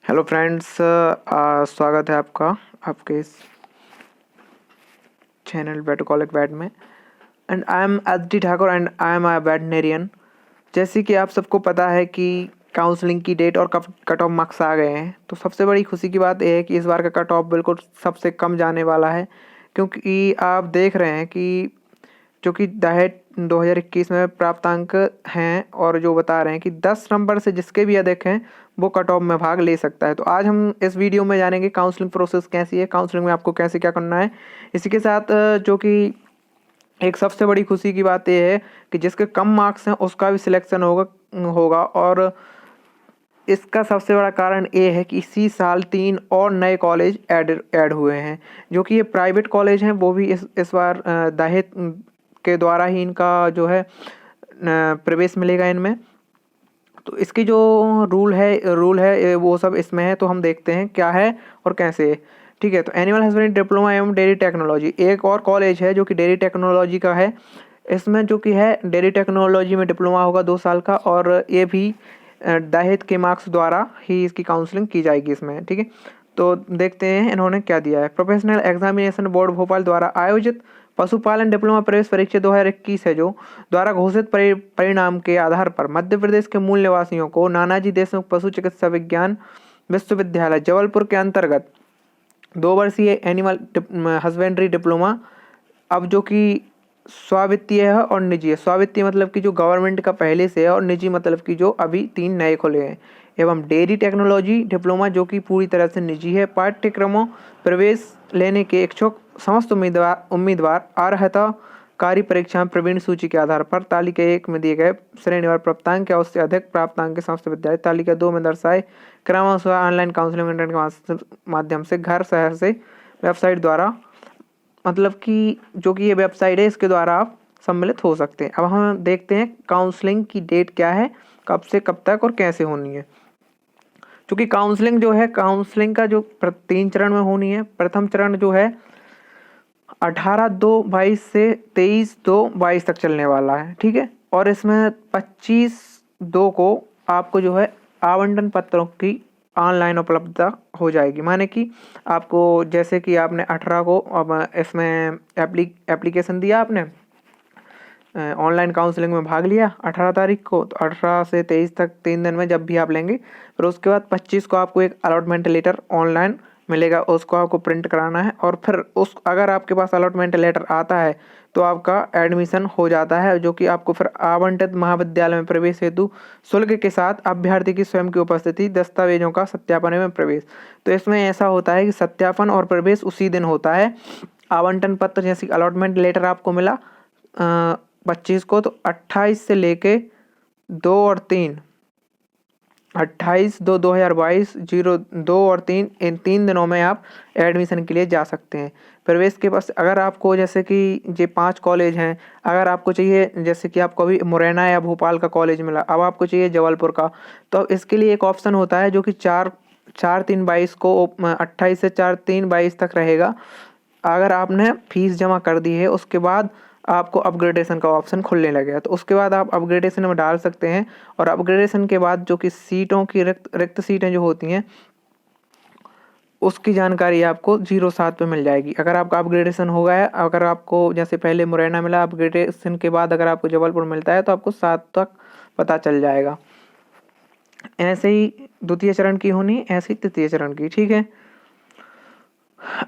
Hello friends, स्वागत है आपका आपके इस चैनल वेट कॉलिक वेट में। And I am H D Thakur and I am a veterinarian. जैसे कि आप सबको पता है कि काउंसलिंग की डेट और कट ऑफ मार्क्स आ गए हैं, तो सबसे बड़ी खुशी की बात यह है कि इस बार का कट ऑफ बिल्कुल सबसे कम जाने वाला है। क्योंकि आप देख रहे हैं कि जो कि दहेज 2021 में प्राप्तांक हैं और जो बता रहे हैं कि 10 नंबर से जिसके भी अधिक हैं वो कट ऑफ में भाग ले सकता है। तो आज हम इस वीडियो में जानेंगे काउंसलिंग प्रोसेस कैसी है, काउंसलिंग में आपको कैसे क्या करना है। इसी के साथ जो कि एक सबसे बड़ी खुशी की बात यह है कि जिसके कम मार्क्स हैं उसका भी सिलेक्शन होगा होगा और इसका सबसे बड़ा कारण ये है कि इसी साल 3 और नए कॉलेज ऐड हुए हैं, जो कि ये प्राइवेट कॉलेज हैं। वो भी इस बार दहेज के द्वारा ही इनका जो है प्रवेश मिलेगा इनमें। तो इसकी जो रूल है वो सब इसमें है, तो हम देखते हैं क्या है और कैसे है। ठीक है, तो एनिमल हस्बेंड्री डिप्लोमा एवं डेयरी टेक्नोलॉजी एक और कॉलेज है जो कि डेयरी टेक्नोलॉजी का है। इसमें जो कि है डेयरी टेक्नोलॉजी में डिप्लोमा होगा 2 साल का, और ये भी दहेज के मार्क्स द्वारा ही इसकी काउंसलिंग की जाएगी इसमें। ठीक है, तो देखते हैं इन्होंने क्या दिया है। प्रोफेशनल एग्जामिनेशन बोर्ड भोपाल द्वारा आयोजित पशुपालन डिप्लोमा प्रवेश परीक्षा 2021 है, जो द्वारा घोषित परिणाम के आधार पर मध्य प्रदेश के मूल निवासियों को नानाजी देशमुख पशु चिकित्सा विज्ञान विश्वविद्यालय जबलपुर के अंतर्गत 2 वर्षीय एनिमल हस्बेंड्री डिप्लोमा, अब जो कि स्वावित्तीय है और निजी है। स्वावित्तीय मतलब कि जो गवर्नमेंट का पहले से है, और निजी मतलब कि जो अभी 3 नए खुले हैं, एवं डेयरी टेक्नोलॉजी डिप्लोमा जो कि पूरी तरह से निजी है। पाठ्यक्रमों प्रवेश लेने के इच्छुक समस्त उम्मीदवार अर्हताकारी परीक्षा प्रवीण सूची के आधार पर तालिका 1 में दिए गए श्रेणीवार प्राप्तांक या उससे अधिक प्राप्तांक के समस्त विद्यालय तालिका 2 में दर्शाए क्रमशः ऑनलाइन काउंसलिंग इंटरनेट के माध्यम से घर शहर से वेबसाइट द्वारा, मतलब कि जो कि ये वेबसाइट है इसके द्वारा आप सम्मिलित हो सकते हैं। अब हम देखते हैं काउंसलिंग की डेट क्या है, कब से कब तक और कैसे होनी है। क्योंकि काउंसलिंग जो है, काउंसलिंग का जो 3 चरण में होनी है। प्रथम चरण जो है 18/2/22 से 23/2/22 तक चलने वाला है। ठीक है, और इसमें 25/2 को आपको जो है आवंटन पत्रों की ऑनलाइन उपलब्धता हो जाएगी। माने कि आपको जैसे कि आपने 18 को अब इसमें एप्लीकेशन दिया, आपने ऑनलाइन काउंसलिंग में भाग लिया 18 तारीख को, तो 18 से 23 तक 3 दिन में जब भी आप लेंगे। फिर उसके बाद 25 को आपको एक अलॉटमेंट लेटर ऑनलाइन मिलेगा, उसको आपको प्रिंट कराना है। और फिर उस अगर आपके पास अलॉटमेंट लेटर आता है तो आपका एडमिशन हो जाता है, जो कि आपको फिर आवंटित महाविद्यालय में प्रवेश हेतु शुल्क के साथ अभ्यर्थी की स्वयं की उपस्थिति, दस्तावेजों का सत्यापन एवं प्रवेश। तो इसमें ऐसा होता है कि सत्यापन और प्रवेश उसी दिन होता है। आवंटन पत्र जैसे अलॉटमेंट लेटर आपको मिला 25 को, तो 28 से लेके 2 और 3, 28/2/2022, 02 और 3, इन 3 दिनों में आप एडमिशन के लिए जा सकते हैं। प्रवेश के पास अगर आपको जैसे कि ये 5 कॉलेज हैं, अगर आपको चाहिए जैसे कि आपको अभी मुरैना या भोपाल का कॉलेज मिला, अब आपको चाहिए जबलपुर का, तो इसके लिए एक ऑप्शन होता है जो कि 4/3/22 को 28 से 4/3/22 तक रहेगा। अगर आपने फीस जमा कर दी है उसके बाद आपको अपग्रेडेशन का ऑप्शन खुलने लगेगा, तो उसके बाद आप अपग्रेडेशन में डाल सकते हैं। और अपग्रेडेशन के बाद जो कि सीटों की रिक्त सीटें जो होती हैं उसकी जानकारी आपको 07 पे मिल जाएगी। अगर आपका अपग्रेडेशन हो गया है, अगर आपको जैसे पहले मुरैना मिला, अपग्रेडेशन के बाद अगर आपको जबलपुर मिलता है तो आपको 7 तक पता चल जाएगा। ऐसे ही द्वितीय चरण की होनी, ऐसे ही तृतीय चरण की। ठीक है,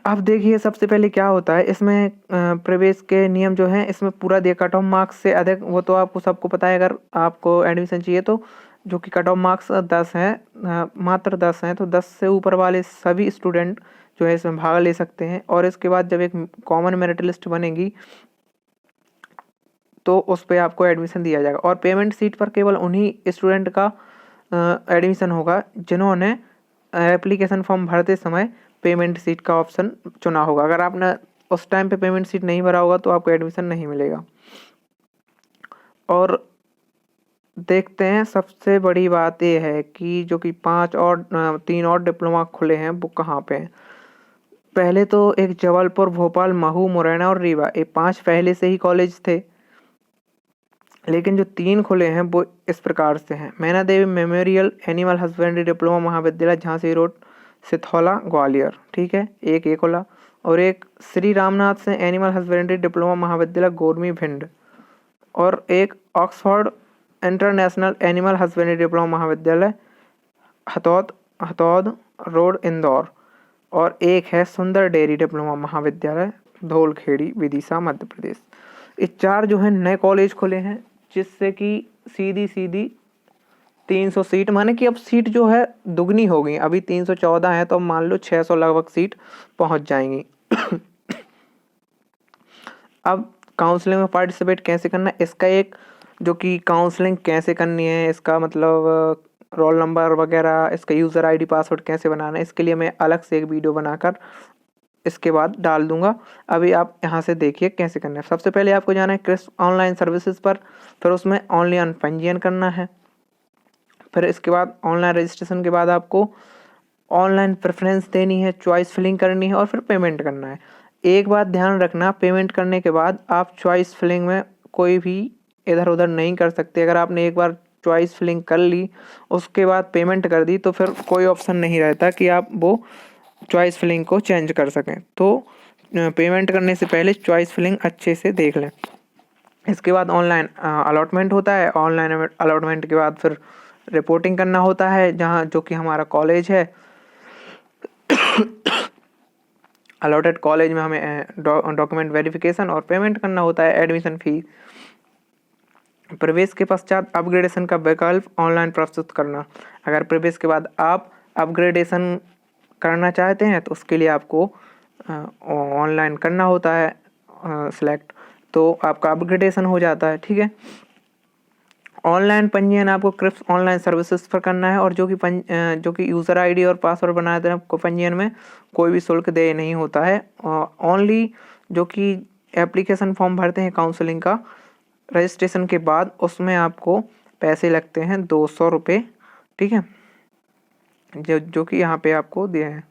अब देखिए सबसे पहले क्या होता है इसमें प्रवेश के नियम जो हैं, इसमें पूरा दिया कट ऑफ मार्क्स से अधिक, वो तो आपको सबको पता है। अगर आपको एडमिशन चाहिए तो जो कि कट ऑफ मार्क्स 10 हैं, मात्र 10 हैं, तो 10 से ऊपर वाले सभी स्टूडेंट जो है इसमें भाग ले सकते हैं। और इसके बाद जब एक कॉमन मेरिट लिस्ट बनेगी तो उस पर आपको एडमिशन दिया जाएगा। और पेमेंट सीट पर केवल उन्हीं स्टूडेंट का एडमिशन होगा जिन्होंने एप्लीकेशन फॉर्म भरते समय पेमेंट सीट का ऑप्शन चुना होगा। अगर आपने उस टाइम पे पेमेंट सीट नहीं भरा होगा तो आपको एडमिशन नहीं मिलेगा। और देखते हैं सबसे बड़ी बात ये है कि जो कि 3 और डिप्लोमा खुले हैं वो कहाँ पे हैं। पहले तो एक जबलपुर, भोपाल, महू, मुरैना और रीवा, ये 5 पहले से ही कॉलेज थे। लेकिन जो 3 खुले हैं वो इस प्रकार से हैं: मैना देवी मेमोरियल एनिमल हस्बेंड्री डिप्लोमा महाविद्यालय झांसी रोड सिथौला ग्वालियर, ठीक है, एक ये खुला। और एक श्री रामनाथ से एनिमल हस्बेंड्री डिप्लोमा महाविद्यालय गोरमी भिंड, और एक Oxford international animal husbandry diploma महाविद्यालय हथौद हथौद रोड इंदौर, और एक है सुंदर डेयरी डिप्लोमा महाविद्यालय धौलखेड़ी विदिशा मध्य प्रदेश। ये 4 जो है नए कॉलेज खुले हैं, जिससे कि सीधी सीधी 300 सीट, माने कि अब सीट जो है दुगनी हो गई। अभी 314 है तो मान लो 600 लगभग सीट पहुंच जाएंगी। अब काउंसलिंग में पार्टिसिपेट कैसे करना है, इसका एक जो कि काउंसलिंग कैसे करनी है, इसका मतलब रोल नंबर वगैरह, इसका यूज़र आईडी पासवर्ड कैसे बनाना है, इसके लिए मैं अलग से एक वीडियो बनाकर इसके बाद डाल दूंगा। अभी आप यहाँ से देखिए कैसे करना है। सबसे पहले आपको जाना है क्रिस्प ऑनलाइन सर्विसेज पर, फिर उसमें ऑनलाइन पंजीयन करना है। फिर इसके बाद ऑनलाइन रजिस्ट्रेशन के बाद आपको ऑनलाइन प्रेफरेंस देनी है, चॉइस फिलिंग करनी है और फिर पेमेंट करना है। एक बात ध्यान रखना, पेमेंट करने के बाद आप चॉइस फिलिंग में कोई भी इधर उधर नहीं कर सकते। अगर आपने एक बार चॉइस फिलिंग कर ली, उसके बाद पेमेंट कर दी, तो फिर कोई ऑप्शन नहीं रहता कि आप वो चॉइस फिलिंग को चेंज कर सकें। तो पेमेंट करने से पहले चॉइस फिलिंग अच्छे से देख लें। इसके बाद ऑनलाइन अलॉटमेंट होता है। ऑनलाइन अलॉटमेंट के बाद फिर रिपोर्टिंग करना होता है, जहाँ जो कि हमारा कॉलेज है। अलॉटेड कॉलेज में हमें डॉक्यूमेंट वेरिफिकेशन और पेमेंट करना होता है, एडमिशन फी। प्रवेश के पश्चात अपग्रेडेशन का विकल्प ऑनलाइन प्रस्तुत करना। अगर प्रवेश के बाद आप अपग्रेडेशन करना चाहते हैं तो उसके लिए आपको ऑनलाइन करना होता है सिलेक्ट, तो आपका अपग्रेडेशन हो जाता है, ठीक है। ऑनलाइन पंजीयन आपको क्रिप्स ऑनलाइन सर्विसेज पर करना है, और जो कि यूज़र आईडी और पासवर्ड बनाए थे आपको पंजीयन में कोई भी शुल्क देय नहीं होता है। ओनली जो कि एप्लीकेशन फॉर्म भरते हैं काउंसलिंग का रजिस्ट्रेशन के बाद, उसमें आपको पैसे लगते हैं 200 रुपये, ठीक है, जो कि यहाँ पे आपको दिए हैं।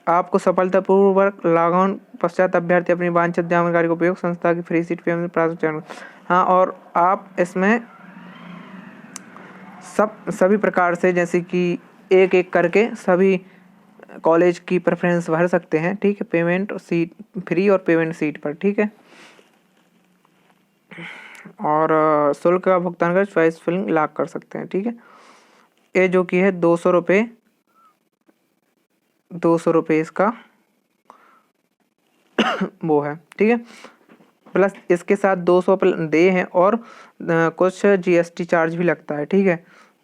आपको सफलतापूर्वक लॉग ऑन पश्चात अभ्यर्थी अपनी वांछित जानकारी का उपयोग संस्था की फ्री सीट पेमेंट प्राप्त। हाँ, और आप इसमें सभी प्रकार से जैसे कि एक एक करके सभी कॉलेज की प्रेफरेंस भर सकते हैं, ठीक है, पेमेंट सीट फ्री और पेमेंट सीट पर, ठीक है। और शुल्क का भुगतान कर चॉइस फिलिंग लॉक कर सकते हैं, ठीक है। ये जो कि है 200 रुपये, 200 रुपये इसका वो है, ठीक है। प्लस इसके साथ 200 दे हैं, और कुछ जीएसटी चार्ज भी लगता है, ठीक है,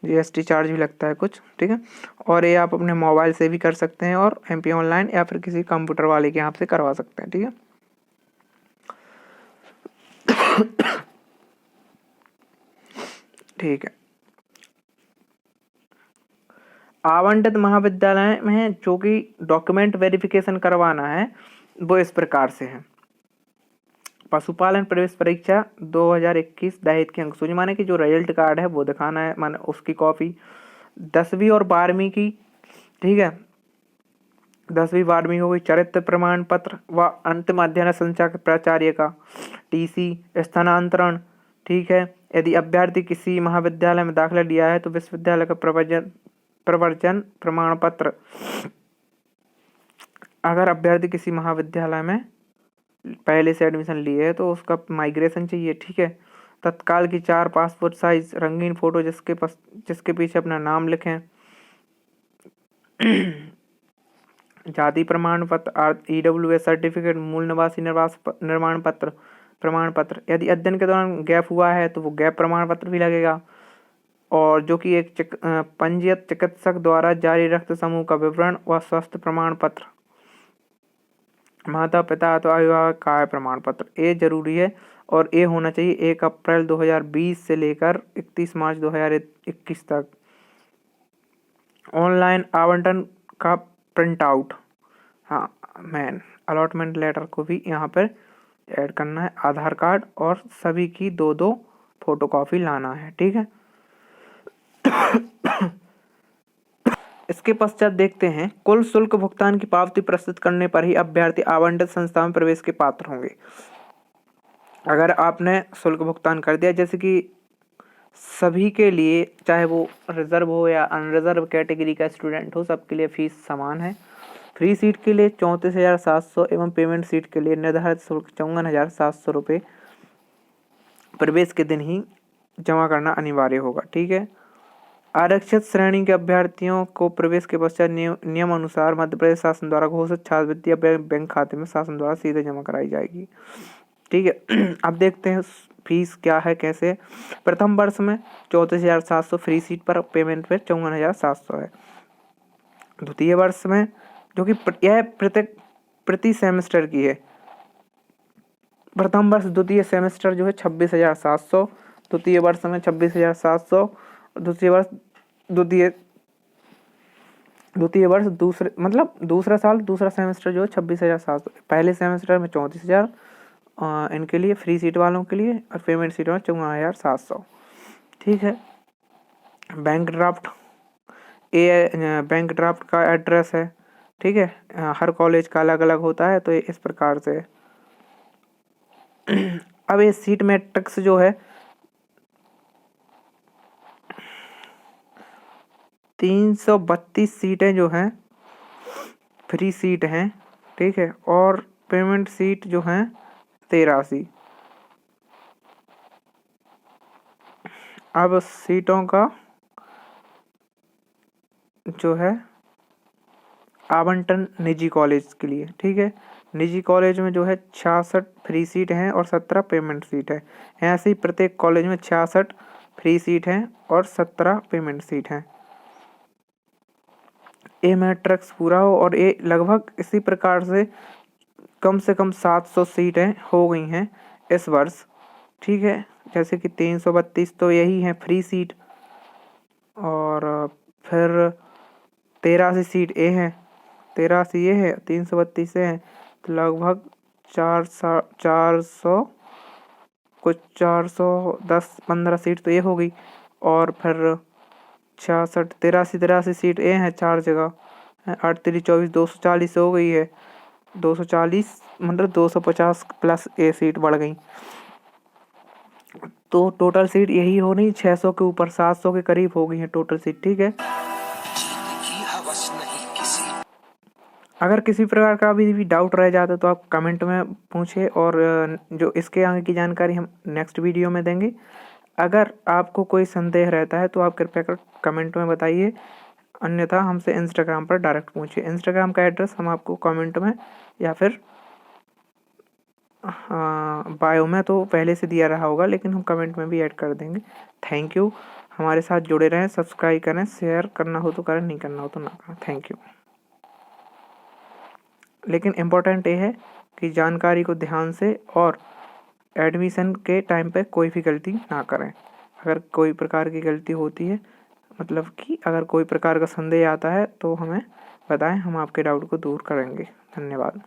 जीएसटी चार्ज भी लगता है कुछ, ठीक है। और ये आप अपने मोबाइल से भी कर सकते हैं, और एमपी ऑनलाइन या फिर किसी कंप्यूटर वाले के यहाँ से करवा सकते हैं, ठीक है। ठीक है, आवंटित महाविद्यालय में जो कि डॉक्यूमेंट वेरिफिकेशन करवाना है वो इस प्रकार से है। पशुपालन प्रवेश परीक्षा 2021 दहेज की अंकसूची, माने कि जो रिजल्ट कार्ड है वो दिखाना है, माने उसकी कॉपी। 10वीं और 12वीं की, ठीक है, 10वीं 12वीं हो गई। चरित्र प्रमाण पत्र व अंतिम अध्ययन संचालक प्राचार्य का टीसी, स्थानांतरण, ठीक है। यदि अभ्यर्थी किसी महाविद्यालय में दाखिला लिया है तो विश्वविद्यालय का प्रवर्जन प्रमाण पत्र। अगर अभ्यर्थी किसी महाविद्यालय में पहले से एडमिशन लिए है तो उसका माइग्रेशन चाहिए, ठीक है। तत्काल की 4 पासपोर्ट साइज रंगीन फोटो जिसके पीछे अपना नाम लिखें। जाति प्रमाण पत्र, EWS सर्टिफिकेट, मूल निवासी निर्माण पत्र प्रमाण पत्र। यदि अध्ययन के दौरान गैप हुआ है तो वो गैप प्रमाण पत्र भी लगेगा। और जो कि एक पंजीयत चिकित्सक द्वारा जारी रक्त समूह का विवरण व स्वास्थ्य प्रमाण पत्र। माता पिता अथवा अभिभावक का आय प्रमाण पत्र, ये जरूरी है, और ये होना चाहिए 1 अप्रैल 2020 से लेकर 31 मार्च 2021 तक। ऑनलाइन आवंटन का प्रिंट आउट, हाँ, मैन अलॉटमेंट लेटर को भी यहाँ पर ऐड करना है। आधार कार्ड और सभी की 2-2 फोटोकॉपी लाना है, ठीक है। इसके पश्चात देखते हैं कुल शुल्क भुगतान की पावती प्रस्तुत करने पर ही अभ्यर्थी आवंटित संस्था में प्रवेश के पात्र होंगे। अगर आपने शुल्क भुगतान कर दिया, जैसे कि सभी के लिए, चाहे वो रिजर्व हो या अनरिजर्व कैटेगरी का स्टूडेंट हो, सबके लिए फीस समान है। फ्री सीट के लिए 34,700 एवं पेमेंट सीट के लिए निर्धारित शुल्क 54,700 रुपये प्रवेश के दिन ही जमा करना अनिवार्य होगा। ठीक है। आरक्षित श्रेणी के अभ्यर्थियों को प्रवेश के पश्चात नियम अनुसार मध्य प्रदेश शासन द्वारा घोषित छात्रवृत्ति बैंक खाते में शासन द्वारा सीधे जमा कराई जाएगी। ठीक है। अब देखते हैं फीस क्या है, कैसे। प्रथम वर्ष में 34,700 फ्री सीट पर, पेमेंट पे 54,700 है। द्वितीय वर्ष में, जो कि यह प्रति सेमेस्टर की है। प्रथम वर्ष द्वितीय सेमेस्टर जो है 26,700, द्वितीय वर्ष में 26,700, द्वितीय वर्ष दूसरे मतलब दूसरा साल दूसरा सेमेस्टर जो है 26,700। पहले सेमेस्टर में 34,000 इनके लिए फ्री सीट वालों के लिए, और पेमेंट सीट में 54,700। ठीक है। बैंक ड्राफ्ट का एड्रेस है। ठीक है। हर कॉलेज का अलग अलग होता है, तो ये इस प्रकार से। अब ये सीट मैट्रिक्स जो है 332 सीटें जो हैं फ्री सीट हैं। ठीक है। और पेमेंट सीट जो हैं 83। अब सीटों का जो है आवंटन निजी कॉलेज के लिए। ठीक है। निजी कॉलेज में जो है 66 फ्री सीट हैं और 17 पेमेंट सीट है। ऐसे ही प्रत्येक कॉलेज में 66 फ्री सीट हैं और 17 पेमेंट सीट हैं। ए मैट्रिक्स पूरा हो, और ये लगभग इसी प्रकार से कम 700 सीटें हो गई हैं इस वर्ष। ठीक है। जैसे कि 332 तो यही है फ्री सीट, और फिर 83 सीट ए है, 83 ये है, 332 है, तो लगभग 400 कुछ 410-15 सीट तो ये हो गई। और फिर 66 83 सीट ए है 4 जगह, 8 3 24 240 हो गई है। 240 मतलब 250 प्लस ए सीट बढ़ गई, तो टोटल सीट यही हो नहीं 600 के ऊपर 700 के करीब हो गई है टोटल सीट। ठीक है। अगर किसी प्रकार का अभी भी डाउट रह जाता तो आप कमेंट में पूछे, और जो इसके आगे की जानकारी हम नेक्स्ट वीडियो में देंगे। अगर आपको कोई संदेह रहता है तो आप कृपया कर कमेंट में बताइए, अन्यथा हमसे इंस्टाग्राम पर डायरेक्ट पूछिए। इंस्टाग्राम का एड्रेस हम आपको कमेंट में या फिर बायो में तो पहले से दिया रहा होगा, लेकिन हम कमेंट में भी ऐड कर देंगे। Thank you. हमारे साथ जुड़े रहें, सब्सक्राइब करें, शेयर करना हो तो करें, नहीं करना हो तो ना करें। Thank you. लेकिन इम्पोर्टेंट ये है कि जानकारी को ध्यान से, और एडमिशन के टाइम पे कोई भी गलती ना करें। अगर कोई प्रकार की गलती होती है, मतलब कि अगर कोई प्रकार का संदेह आता है तो हमें बताएं, हम आपके डाउट को दूर करेंगे। धन्यवाद।